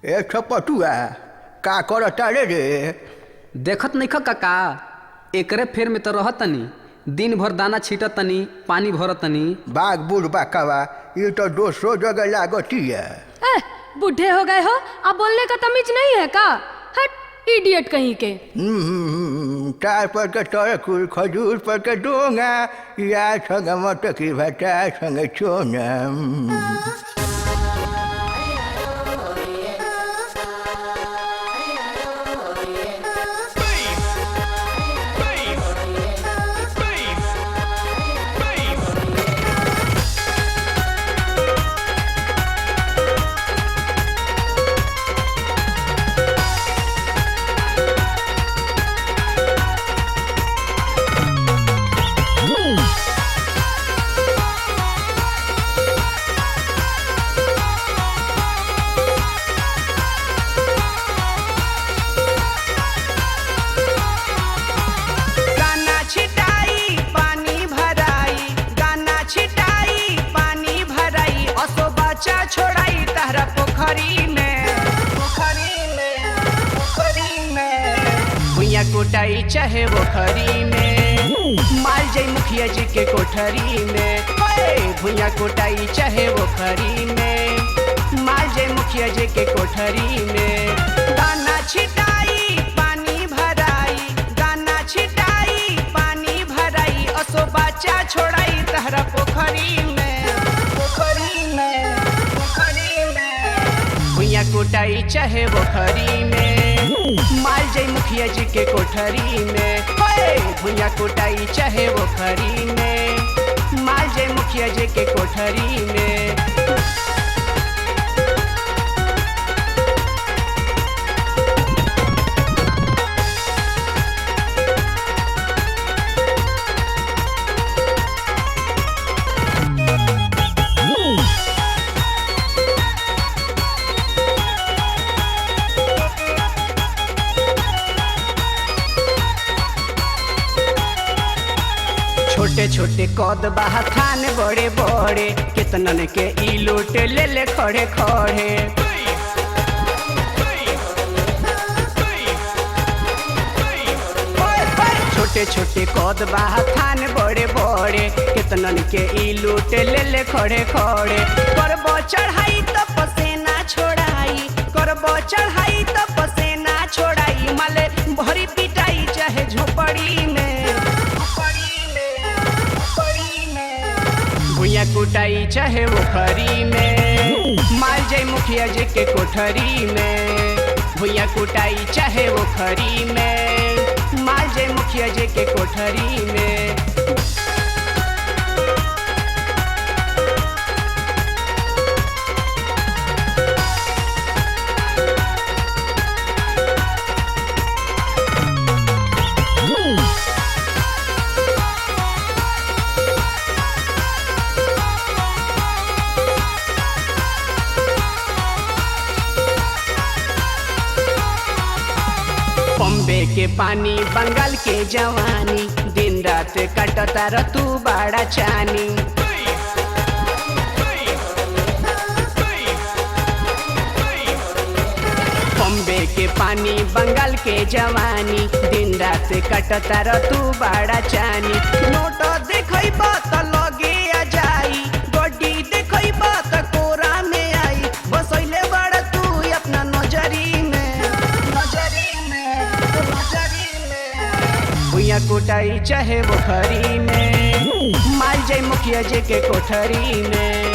ए छपटुआ का करता रे देखत नहीं खा काका एकरे फेर में तो रहतनी दिन भर दाना छीटतनी पानी भरतनी। बाग बूढ़ बाकावा ये तो दोसरो जगह लागती है। बूढ़े हो गए हो अब बोलने का तमीज नहीं है का? हट इडियट कहीं के। चार पर के तरकुल खजूर पर के डोंगा या संग मटकी भटा संग चोना। छोड़ाई तहरा पोखरी में भुइया कुटाई चाहे पोखरी में माल जाई मुखिया जी के कोठरी में। भुइया कुटाई चाहे पोखरी में माल जाई मुखिया जी के कोठरी में। दाना छिटाई पानी भराई दाना छिटाई पानी भराई असो बच्चा छोड़ाई तहरा पोखरी में। भुइया कुटाई चाहे पोखरी में माल जाई मुखिया जी के कोठरी में। भुइया कुटाई चाहे पोखरी में माल जाई मुखिया जी के कोठरी में। छोटे छोटे कद बाहा थान बड़े बड़े कितनन के ई लूट ले ले खड़े खड़े। छोटे छोटे कद बाहा थान बड़े बड़े कितनन के ई लूट ले ले खड़े खड़े। करबो चढ़ाई तो पसेना छोड़ाई करबो चढ़ाई तो पसेना छोड़ाई माले भरी पिटाई चाहे झोपड़ी में। भुइया कुटाई चाहे पोखरी में माल जाई मुखिया जी के कोठरी में। भुइया कुटाई चाहे पोखरी में माल जाई मुखिया जी के कोठरी में। बॉम्बे के पानी बंगाल के जवानी दिन रात कटता र तू बड़ा चानी। बॉम्बे के पानी बंगाल के जवानी दिन रात कटता र तू बड़ा चानी। नोट देखई बात लगे आ जाई गड्डी देखई बात कोरा में आई बसैले बड़ा तू अपना नजरी में। भुइया कुटाई चाहे पोखरी में माल जाई मुखिया जी के कोठरी में।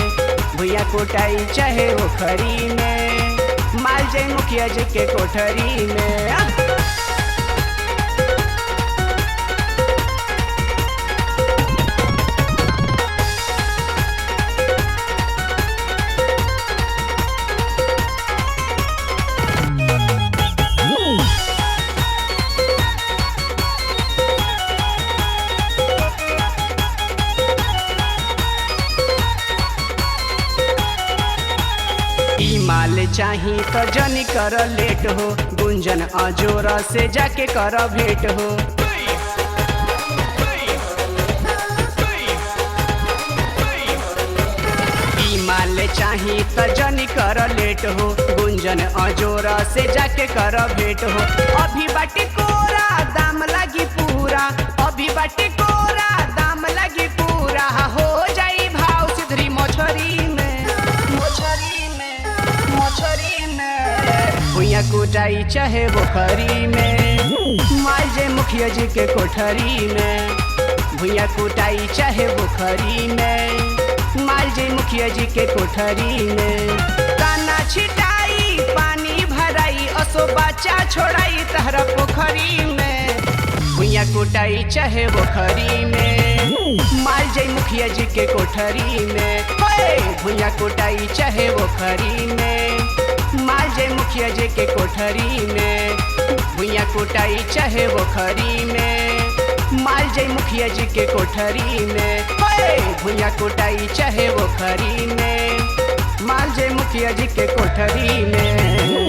भुइया कुटाई चाहे पोखरी में माल जाई मुखिया जी के कोठरी में। माल चाही तो जनी कर लेट हो गुंजन अजोर से जाके कर भेंट हो। माल चाही नहीं त जनी कर लेट हो गुंजन अजोरा से जाके कर भेंट हो अभी बाटी कोरा दाम लगी पूरा अभी बाटी कोरा दाम लगी पूरा हो जाई भाव सिधरी मोछरी में मोछरी में मोछरी में भुइया कुटाई चाहे बोखरी में माल जे मुखिया जी के कोठरी में भुइया कुटाई चाहे बोखरी में माल जे मुखिया जी के कोठरी में काना छिटाई पानी भराई असो बच्चा छोड़ाई तहरा पोखरी में भुइया कुटाई चाहे बोखरी में माल जे मुखिया जी के कोठरी में भुइया कुटाई चाहे बोखरी में माल जे मुखिया जी के कोठरी में भुइया कुटाई चाहे बोखरी में माल जय मुखिया जी के कोठरी में भुइया कुटाई चाहे बोखरी में माल जय मुखिया जी के कोठरी में।